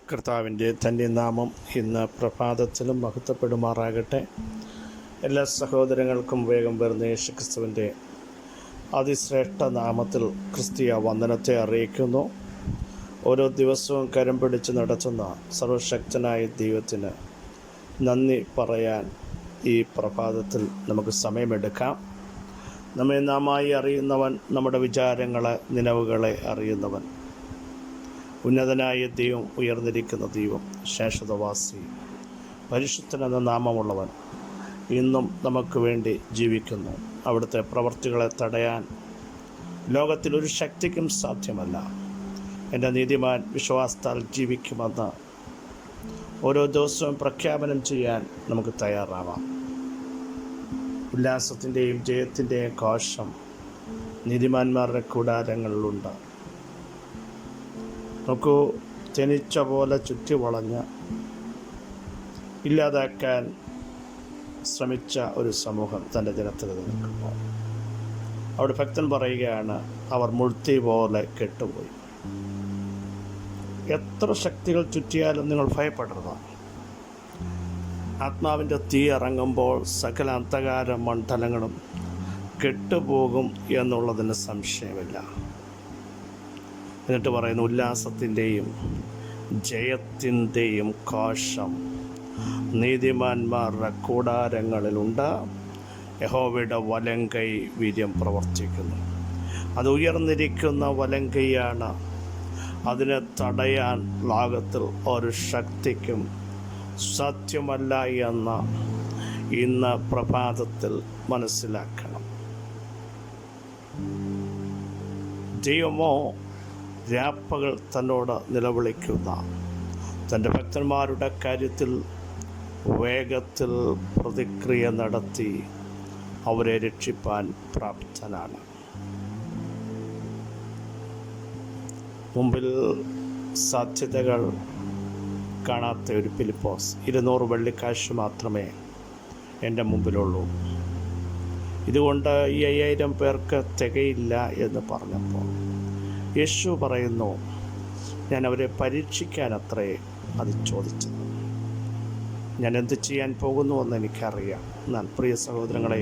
കർത്താവിൻ്റെ തന്നെ നാമം ഇന്ന് പ്രഭാതത്തിലും മഹത്വപ്പെടുമാറാകട്ടെ. എല്ലാ സഹോദരങ്ങൾക്കും വേഗം വരുന്ന യേശുക്രിസ്തുവിൻ്റെ അതിശ്രേഷ്ഠ നാമത്തിൽ ക്രിസ്തീയ വന്ദനത്തെ അറിയിക്കുന്നു. ഓരോ ദിവസവും കരം പിടിച്ച് നടത്തുന്ന സർവശക്തനായ ദൈവത്തിന് നന്ദി പറയാൻ ഈ പ്രഭാതത്തിൽ നമുക്ക് സമയമെടുക്കാം. നമ്മെ നാമായി അറിയുന്നവൻ, നമ്മുടെ വിചാരങ്ങളെ, നിലവുകളെ അറിയുന്നവൻ, ഉന്നതനായ ദൈവം, ഉയർന്നിരിക്കുന്ന ദൈവം, ശാശ്വതവാസി, പരിശുദ്ധനെന്ന നാമമുള്ളവൻ ഇന്നും നമുക്ക് വേണ്ടി ജീവിക്കുന്നു. അവിടുത്തെ പ്രവർത്തികളെ തടയാൻ ലോകത്തിലൊരു ശക്തിക്കും സാധ്യമല്ല. എൻ്റെ നീതിമാൻ വിശ്വാസത്താൽ ജീവിക്കുമെന്ന് ഓരോ ദിവസവും പ്രഖ്യാപനം ചെയ്യാൻ നമുക്ക് തയ്യാറാവാം. ഉല്ലാസത്തിൻ്റെയും ജയത്തിൻ്റെയും കോശം നീതിമാന്മാരുടെ കൂടാരങ്ങളിലുണ്ട്. നോക്കൂ, ജനിച്ച പോലെ ചുറ്റി വളഞ്ഞ് ഇല്ലാതാക്കാൻ ശ്രമിച്ച ഒരു സമൂഹം തൻ്റെ ജനത്തിൽ നിൽക്കുമ്പോൾ അവിടെ ഭക്തൻ പറയുകയാണ്, അവർ മുൾത്തി പോലെ കെട്ടുപോയി. എത്ര ശക്തികൾ ചുറ്റിയാലും നിങ്ങൾ ഭയപ്പെടരുത്. ആത്മാവിൻ്റെ തീ ഇറങ്ങുമ്പോൾ സകല അന്ധകാര മണ്ഡലങ്ങളും കെട്ടുപോകും എന്നുള്ളതിന് സംശയമില്ല. എന്നിട്ട് പറയുന്നു, ഉല്ലാസത്തിൻ്റെയും ജയത്തിൻ്റെയും കോശം നീതിമാന്മാരുടെ കൂടാരങ്ങളിലുണ്ട്. യഹോവയുടെ വലങ്കൈ വീര്യം പ്രവർത്തിക്കുന്നു. അത് ഉയർന്നിരിക്കുന്ന വലങ്കൈയാണ്. അതിനെ തടയാൻ ലോകത്തിൽ ഒരു ശക്തിക്കും സാധ്യമല്ല എന്ന് ഇന്ന് പ്രഭാതത്തിൽ മനസ്സിലാക്കണം. ദൈവമോ രാപ്പകൽ തന്നോട് നിലവിളിക്കുന്ന തൻ്റെ ഭക്തന്മാരുടെ കാര്യത്തിൽ വേഗത്തിൽ പ്രതിക്രിയ നടത്തി അവരെ രക്ഷിപ്പാൻ പ്രാപ്തനാണ്. മുമ്പിൽ സാധ്യതകൾ കാണാത്ത ഒരു ഫിലിപ്പോസ്, 200 വെള്ളിക്കാശ് മാത്രമേ എൻ്റെ മുമ്പിലുള്ളൂ, ഇതുകൊണ്ട് ഈ 5000 പേർക്ക് തികയില്ല എന്ന് പറഞ്ഞപ്പോൾ യേശു പറയുന്നു, ഞാൻ അവരെ പരീക്ഷിക്കാനത്രേ അത് ചോദിച്ചത്. ഞാൻ എന്ത് ചെയ്യാൻ പോകുന്നുവെന്ന് എനിക്കറിയാം. എന്നാൽ പ്രിയ സഹോദരങ്ങളെ,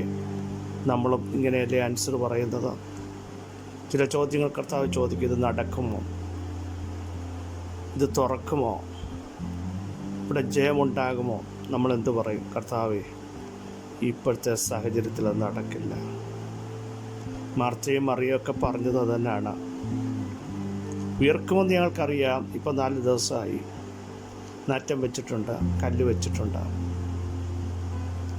നമ്മളും ഇങ്ങനെയല്ലേ ആൻസർ പറയുന്നത്? ചില ചോദ്യങ്ങൾ കർത്താവ് ചോദിക്കും, ഇത് നടക്കുമോ, ഇത് തുറക്കുമോ, ഇവിടെ ജയമുണ്ടാകുമോ? നമ്മളെന്ത് പറയും? കർത്താവേ, ഇപ്പോഴത്തെ സാഹചര്യത്തിൽ അത് നടക്കില്ല. മാർത്തയും മറിയൊക്കെ പറഞ്ഞത് തന്നെയാണ്. ഉയർക്കുമെന്ന് ഞങ്ങൾക്കറിയാം. ഇപ്പം 4 ദിവസമായി നാറ്റം വെച്ചിട്ടുണ്ട്, കല്ല് വെച്ചിട്ടുണ്ട്,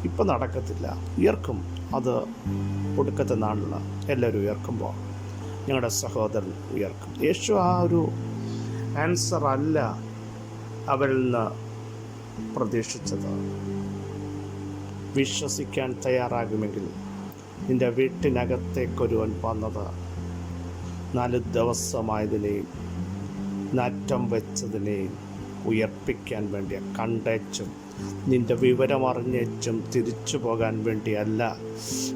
ഇപ്പം നടക്കത്തില്ല. ഉയർക്കും, അത് ഒടുക്കത്തെ നാളിൽ എല്ലാവരും ഉയർക്കുമ്പോൾ ഞങ്ങളുടെ സഹോദരൻ ഉയർക്കും. യേശു ആ ഒരു ആൻസർ അല്ല അവരിൽ നിന്ന് പ്രതീക്ഷിച്ചത്. വിശ്വസിക്കാൻ തയ്യാറാകുമെങ്കിൽ നിൻ്റെ വീട്ടിനകത്തേക്കൊരുവൻ വന്നത് 4 ദിവസമായതിനെയും നാറ്റം വെച്ചതിനെയും ഉയർപ്പിക്കാൻ വേണ്ടിയ കണ്ടേച്ചും നിൻ്റെ വിവരമറിഞ്ഞേച്ചും തിരിച്ചു പോകാൻ വേണ്ടിയല്ല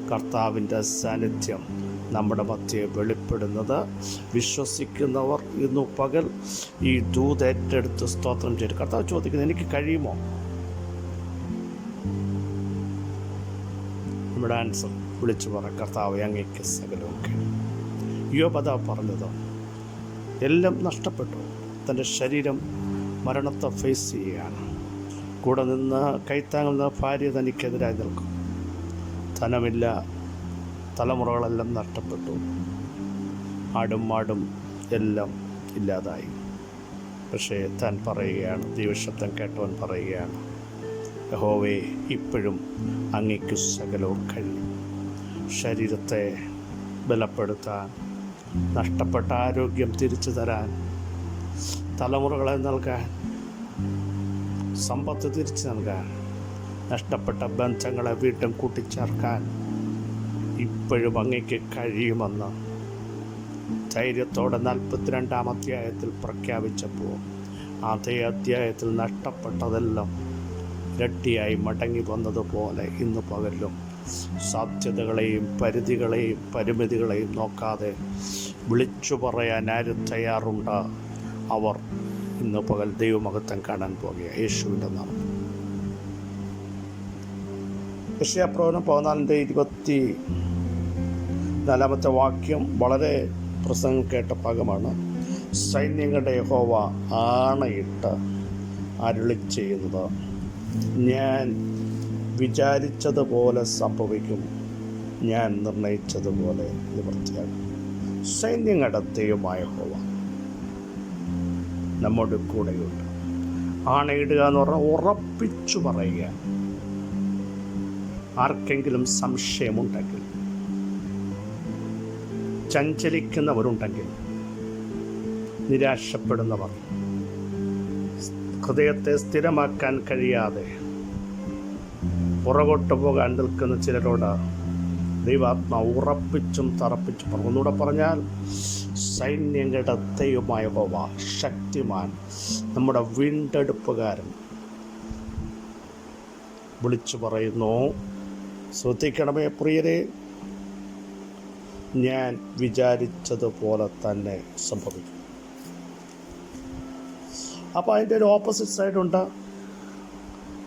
കർത്താവിൻ്റെ സാന്നിധ്യം നമ്മുടെ മധ്യേ വെളിപ്പെടുന്നത്. വിശ്വസിക്കുന്നവർ ഇന്നു പകൽ ഈ ദൂതേറ്റെടുത്ത് സ്തോത്രം ചെയ്ത് കർത്താവ് ചോദിക്കുന്നത്, എനിക്ക് കഴിയുമോ? നമ്മുടെ ആൻസർ വിളിച്ചു പറ, കർത്താവ് അങ്ങേക്ക് സകലമൊക്കെ. യോബ് പറഞ്ഞത്, എല്ലാം നഷ്ടപ്പെട്ടു, തൻ്റെ ശരീരം മരണത്തെ ഫേസ് ചെയ്യുകയാണ്. കൂടെ നിന്ന് കൈത്താങ്ങുന്ന ഭാര്യ തനിക്കെതിരായി നിൽക്കും. ധനമില്ല, തലമുറകളെല്ലാം നഷ്ടപ്പെട്ടു, ആടും മാടും എല്ലാം ഇല്ലാതായി. പക്ഷേ താൻ പറയുകയാണ്, ദൈവശബ്ദം കേട്ടവൻ പറയുകയാണ്, യഹോവേ, ഇപ്പോഴും അങ്ങേക്കു സകലവും കഴിയും. ശരീരത്തെ ബലപ്പെടുത്താൻ, നഷ്ടപ്പെട്ട ആരോഗ്യം തിരിച്ചു തരാൻ, തലമുറകളെ നൽകാൻ, സമ്പത്ത് തിരിച്ചു നൽകാൻ, നഷ്ടപ്പെട്ട ബന്ധങ്ങളെ വീണ്ടും കൂട്ടിച്ചേർക്കാൻ ഇപ്പോഴും അങ്ങേക്ക് കഴിയുമെന്ന് ധൈര്യത്തോടെ 42-ാം അധ്യായത്തിൽ പ്രഖ്യാപിച്ചപ്പോൾ അതേ അധ്യായത്തിൽ നഷ്ടപ്പെട്ടതെല്ലാം ഇരട്ടിയായി മടങ്ങി വന്നതുപോലെ ഇന്ന് പകലും സാധ്യതകളെയും പരിധികളെയും പരിമിതികളെയും നോക്കാതെ വിളിച്ചു പറയാൻ ആരും തയ്യാറുണ്ട്. അവർ ഇന്ന് പകൽ ദൈവമഹത്വം കാണാൻ പോകുക യേശുവിൻ്റെ നാമം. യെശയ്യാപ്രവചനം 14:24 വാക്യം വളരെ പ്രസംഗം കേട്ട ഭാഗമാണ്. സൈന്യങ്ങളുടെ യഹോവ ആണയിട്ട് അരുളി ചെയ്യുന്നത്, ഞാൻ വിചാരിച്ചതുപോലെ സംഭവിക്കും, ഞാൻ നിർണയിച്ചതുപോലെ നിവൃത്തിയാകും. സൈന്യങ്ങളുടെ ദൈവമായ യഹോവ നമ്മുടെ കൂടെയുണ്ട്. ആണയിടുക എന്ന് പറഞ്ഞാൽ ഉറപ്പിച്ചു പറയുക. ആർക്കെങ്കിലും സംശയമുണ്ടെങ്കിൽ, ചഞ്ചലിക്കുന്നവരുണ്ടെങ്കിൽ, നിരാശപ്പെടുന്നവർ, ഹൃദയത്തെ സ്ഥിരമാക്കാൻ കഴിയാതെ പുറകോട്ട് പോകാൻ നിൽക്കുന്ന ചിലരോട് ദൈവാത്മാവ് ഉറപ്പിച്ചും തറപ്പിച്ചും പറഞ്ഞു. ഒന്നുകൂടെ പറഞ്ഞാൽ, സൈന്യങ്ങളുടെ ദൈവമായ യഹോവ ശക്തിമാൻ, നമ്മുടെ വീണ്ടെടുപ്പുകാരൻ വിളിച്ചു പറയുന്നു, ശ്രദ്ധിക്കണമേ പ്രിയരെ, ഞാൻ വിചാരിച്ചതുപോലെ തന്നെ സംഭവിക്കും. അപ്പോൾ അതിൻ്റെ ഒരു ഓപ്പോസിറ്റ് സൈഡുണ്ട്.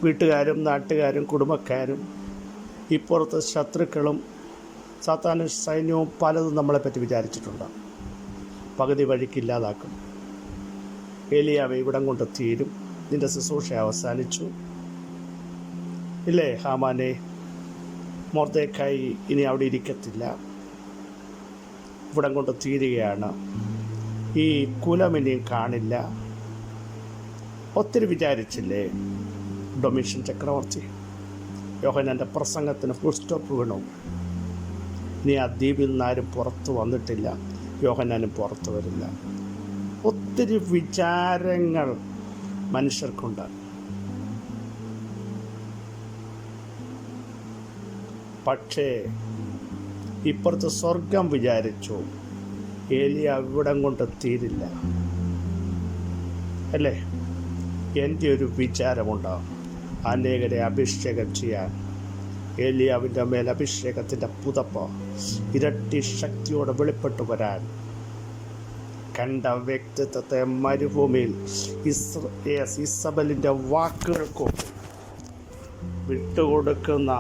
വീട്ടുകാരും നാട്ടുകാരും കുടുംബക്കാരും ഇപ്പുറത്ത് ശത്രുക്കളും സാത്താന്യ സൈന്യവും പലതും നമ്മളെപ്പറ്റി വിചാരിച്ചിട്ടുണ്ട്. പകുതി വഴിക്കില്ലാതാക്കും, ഏലിയാവെ ഇവിടം കൊണ്ട് തീരും, നിൻ്റെ ശുശ്രൂഷ അവസാനിച്ചു ഇല്ലേ, ഹാമാനെ മൊർദെഖായി ഇനി അവിടെ ഇരിക്കത്തില്ല, ഇവിടം കൊണ്ട് തീരുകയാണ്, ഈ കുലം ഇനിയും കാണില്ല, ഒത്തിരി വിചാരിച്ചില്ലേ ഡൊമീഷ്യൻ ചക്രവർത്തി. യോഹന്നാൻ്റെ പ്രസംഗത്തിന് ഫുൾ സ്റ്റോപ്പ് വീണു. ഇനി ആ ദ്വീപിൽ നിന്നാരും പുറത്ത് വന്നിട്ടില്ല, യോഹന്നാനും പുറത്ത് വരില്ല. ഒത്തിരി വിചാരങ്ങൾ മനുഷ്യർക്കുണ്ട്. പക്ഷേ ഇപ്പുറത്ത് സ്വർഗം വിചാരിച്ചു, ഏലിയ ഇവിടം കൊണ്ട് തീരില്ല അല്ലേ. എൻ്റെ ഒരു വിചാരമുണ്ടാകും, അനേകരെ അഭിഷേകം ചെയ്യാൻ. ഏലിയാവിൻ്റെ മേൽ അഭിഷേകത്തിൻ്റെ പുതപ്പ് ഇരട്ടി ശക്തിയോടെ വെളിപ്പെട്ടു വരാൻ. കണ്ട വ്യക്തിത്വത്തെ മരുഭൂമിയിൽ ഇസബലിൻ്റെ വാക്കുകൾക്കും വിട്ടുകൊടുക്കുന്ന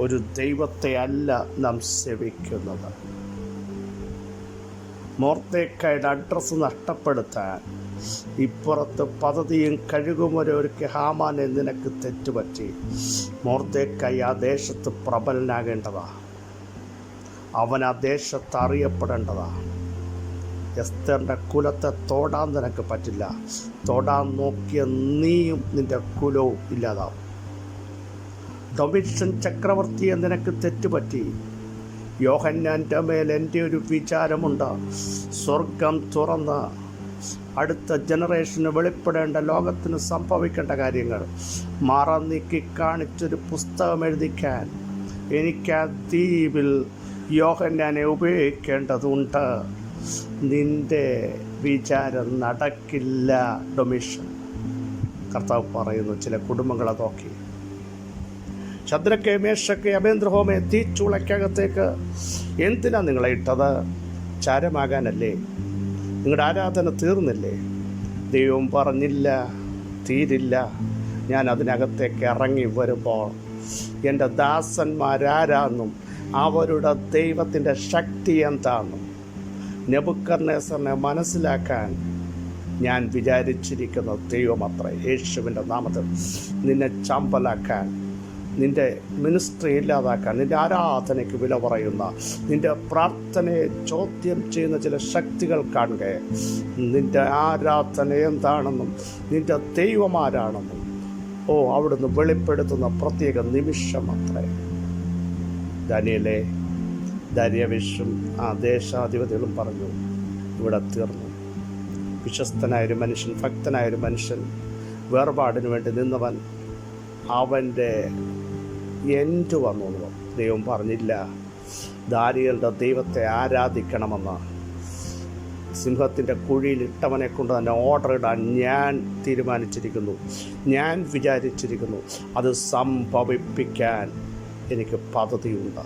ഒരു ദൈവത്തെ അല്ല നാം സേവിക്കുന്നത്. മൊർദെഖായിയുടെ അഡ്രസ്സ് നഷ്ടപ്പെടുത്താൻ ഇപ്പുറത്ത് പദ്ധതിയും കഴുകുമൊരൊരുക്കി ഹാമാനെ നിനക്ക് തെറ്റുപറ്റി. മൊർദെഖായി ആ ദേശത്ത് പ്രബലനാകേണ്ടതാ, അവൻ ആ ദേശത്ത് അറിയപ്പെടേണ്ടതാ. എസ്തറിൻ്റെ കുലത്തെ തൊടാൻ നിനക്ക് പറ്റില്ല. തൊടാൻ നോക്കിയ നീയും നിൻ്റെ കുലവും ഇല്ലാതാവും. ഡൊമീഷ്യൻ ചക്രവർത്തിയെ നിനക്ക് തെറ്റുപറ്റി. യോഹന്നാൻ്റെ മേൽ എൻ്റെ ഒരു വിചാരമുണ്ട്. സ്വർഗം തുറന്ന് അടുത്ത ജനറേഷന് വെളിപ്പെടേണ്ട, ലോകത്തിന് സംഭവിക്കേണ്ട കാര്യങ്ങൾ മറന്നീക്കി കാണിച്ചൊരു പുസ്തകം എഴുതിക്കാൻ എനിക്ക് ആ ദ്വീപിൽ യോഹന്നാനെ ഉപയോഗിക്കേണ്ടതുണ്ട്. നിൻ്റെ വിചാരം നടക്കില്ല ഡൊമീഷ്യൻ. കർത്താവ് പറയുന്നു, ചില കുടുംബങ്ങളെ നോക്കി, ശദ്രക്കെ മേശക്കെ അബേന്ദ്രഹോമെ തീച്ചൂളയ്ക്കകത്തേക്ക് എന്തിനാ നിങ്ങളെ ഇട്ടത്? ചാരമാകാനല്ലേ? നിങ്ങളുടെ ആരാധന തീർന്നില്ലേ? ദൈവം പറഞ്ഞില്ല തീരില്ല. ഞാൻ അതിനകത്തേക്ക് ഇറങ്ങി വരുമ്പോൾ എൻ്റെ ദാസന്മാരാരാന്നും അവരുടെ ദൈവത്തിൻ്റെ ശക്തി എന്താണെന്നും നെബൂഖദ്നേസറിനെ മനസ്സിലാക്കാൻ ഞാൻ വിചാരിച്ചിരിക്കുന്ന ദൈവമത്രേ. യേശുവിൻ്റെ നാമത്തിൽ നിന്നെ ചമ്പലാക്കാൻ, നിൻ്റെ മിനിസ്ട്രി ഇല്ലാതാക്കാൻ, നിൻ്റെ ആരാധനയ്ക്ക് വില പറയുന്ന, നിൻ്റെ പ്രാർത്ഥനയെ ചോദ്യം ചെയ്യുന്ന ചില ശക്തികൾ കാണുക. നിൻ്റെ ആരാധന എന്താണെന്നും നിൻ്റെ ദൈവമാരാണെന്നും അവിടുന്ന് വെളിപ്പെടുത്തുന്ന പ്രത്യേക നിമിഷം അത്രേ. ദാനിയേലേ, ദാര്യാവേശും ആ ദേശാധിപതികളും പറഞ്ഞു, ഇവിടെ തീർന്നു. വിശ്വസ്തനായൊരു മനുഷ്യൻ, ഭക്തനായൊരു മനുഷ്യൻ, വേർപാടിന് വേണ്ടി നിന്നവൻ, അവൻ്റെ എൻഡ് വന്നു. ദൈവം പറഞ്ഞില്ല ദാനിയേലിൻ്റെ ദൈവത്തെ ആരാധിക്കണമെന്ന്. സിംഹത്തിൻ്റെ കുഴിയിലിട്ടവനെ കൊണ്ട് തന്നെ ഓർഡർ ഇടാൻ ഞാൻ തീരുമാനിച്ചിരിക്കുന്നു, ഞാൻ വിചാരിച്ചിരിക്കുന്നു. അത് സംഭവിപ്പിക്കാൻ എനിക്ക് പദ്ധതിയുണ്ട്.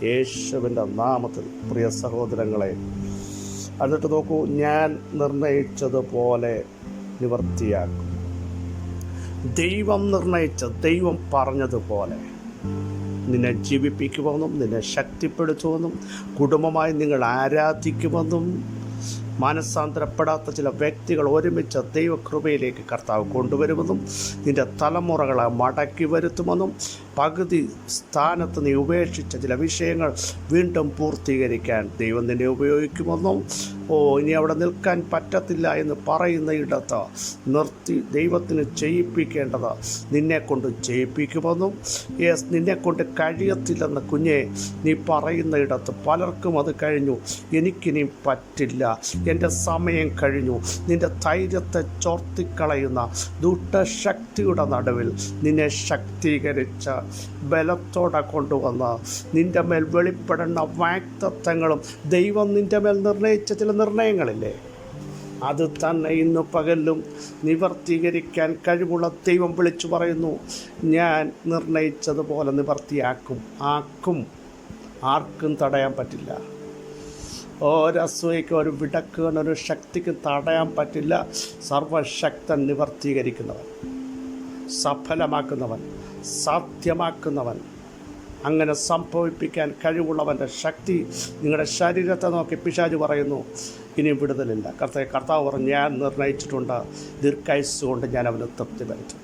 യേശുവിൻ്റെ നാമത്തിൽ പ്രിയ സഹോദരങ്ങളെ, എന്നിട്ട് നോക്കൂ, ഞാൻ നിർണയിച്ചതുപോലെ നിവർത്തിയാക്കും. ദൈവം നിർണയിച്ച, ദൈവം പറഞ്ഞതുപോലെ നിന്നെ ജീവിപ്പിക്കുമെന്നും നിന്നെ ശക്തിപ്പെടുത്തുമെന്നും കുടുംബമായി നിങ്ങൾ ആരാധിക്കുമെന്നും മാനസാന്തരപ്പെടാത്ത ചില വ്യക്തികൾ ഒരുമിച്ച് ദൈവകൃപയിലേക്ക് കർത്താവ് കൊണ്ടുവരുമെന്നും നിൻ്റെ തലമുറകളെ മടക്കി വരുത്തുമെന്നും പകുതി സ്ഥാനത്ത് നീ ഉപേക്ഷിച്ച ചില വിഷയങ്ങൾ വീണ്ടും പൂർത്തീകരിക്കാൻ ദൈവം നിന്നെ ഉപയോഗിക്കുമെന്നും ഇനി അവിടെ നിൽക്കാൻ പറ്റത്തില്ല എന്ന് പറയുന്ന ഇടത്ത് നിർത്തി ദൈവത്തിന് ചെയ്യിപ്പിക്കേണ്ടത് നിന്നെക്കൊണ്ട് ചെയ്യിപ്പിക്കുമെന്നും നിന്നെക്കൊണ്ട് കഴിയത്തില്ലെന്ന് കുഞ്ഞെ നീ പറയുന്ന ഇടത്ത് പലർക്കും അത് കഴിഞ്ഞു, എനിക്കിനി പറ്റില്ല, എൻ്റെ സമയം കഴിഞ്ഞു, നിൻ്റെ ധൈര്യത്തെ ചോർത്തിക്കളയുന്ന ദുഷ്ടശക്തിയുടെ നടുവിൽ നിന്നെ ശക്തീകരിച്ച ബലത്തോടെ കൊണ്ടുവന്ന് നിൻ്റെ മേൽ വെളിപ്പെടുന്ന വാഗ്ദത്തങ്ങളും ദൈവം നിൻ്റെ മേൽ നിർണയിച്ച ചില നിർണയങ്ങളില്ലേ, അത് തന്നെ ഇന്ന് പകലും നിവർത്തീകരിക്കാൻ കഴിവുള്ള ദൈവം വിളിച്ചു പറയുന്നു, ഞാൻ നിർണയിച്ചതുപോലെ നിവർത്തിയാക്കും. ആർക്കും തടയാൻ പറ്റില്ല. ഒരസൂയയ്ക്കും ഒരു വിടക്കുവാൻ ഒരു ശക്തിക്കും തടയാൻ പറ്റില്ല. സർവശക്തൻ നിവർത്തീകരിക്കുന്നവൻ, സഫലമാക്കുന്നവൻ, സാധ്യമാക്കുന്നവൻ, അങ്ങനെ സംഭവിപ്പിക്കാൻ കഴിവുള്ളവൻ്റെ ശക്തി നിങ്ങളുടെ ശരീരത്തെ നോക്കി പിശാച് പറയുന്നു, ഇനിയും വിടുതലില്ല. കർത്താവ് പറഞ്ഞു, ഞാൻ നിർണയിച്ചിട്ടുണ്ട്, ദീർഘായുസ്സ് കൊണ്ട് ഞാൻ അവന് തൃപ്തി വരുത്തും,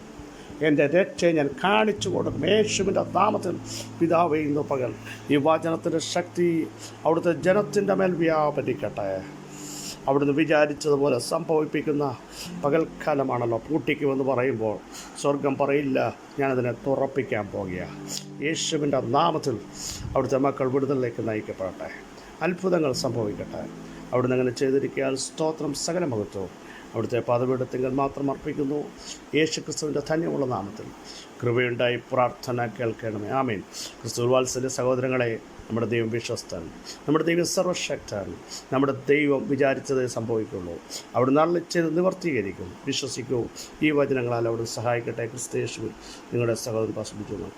എൻ്റെ രക്ഷയെ ഞാൻ കാണിച്ചു കൊടുക്കും. യേശുവിൻ്റെ നാമത്തിൽ പിതാവേ, ഇന്ന് പകൽ ഈ വചനത്തിൻ്റെ ശക്തി അവിടുത്തെ ജനത്തിൻ്റെ മേൽ വ്യാപരിക്കട്ടെ. അവിടുന്ന് വിചാരിച്ചതുപോലെ സംഭവിപ്പിക്കുന്ന പകൽക്കാലമാണല്ലോ. പൂട്ടിക്കുമെന്ന് പറയുമ്പോൾ സ്വർഗം പറയില്ല, ഞാനതിനെ തുറപ്പിക്കാൻ പോകുകയാണ്. യേശുവിൻ്റെ നാമത്തിൽ അവിടുത്തെ മക്കൾ വിടുതലിലേക്ക് നയിക്കപ്പെടട്ടെ, അത്ഭുതങ്ങൾ സംഭവിക്കട്ടെ. അവിടുന്ന് അങ്ങനെ ചെയ്തിരിക്കാൻ സ്തോത്രം, സകല മഹത്വവും അവിടുത്തെ പദവിയെടുത്തെങ്കിൽ മാത്രം അർപ്പിക്കുന്നു. യേശു ക്രിസ്തുവിൻ്റെ ധന്യമുള്ള നാമത്തിൽ കൃപയുണ്ടായി പ്രാർത്ഥന കേൾക്കണമേ. ആമേൻ. ക്രിസ്തു വാത്സല്യ സഹോദരങ്ങളെ, നമ്മുടെ ദൈവം വിശ്വസ്തൻ, നമ്മുടെ ദൈവം സർവശക്തൻ. നമ്മുടെ ദൈവം വിചാരിച്ചതേ സംഭവിക്കുള്ളൂ. അവിടെ നാളെ ചെയ്ത് നിവർത്തീകരിക്കും. വിശ്വസിക്കൂ. ഈ വചനങ്ങളാൽ അവിടെ സഹായിക്കട്ടെ. ക്രിസ്തു യേശുവിൽ നിങ്ങളുടെ സഹോദരൻ പാസ്ബിച്ചു.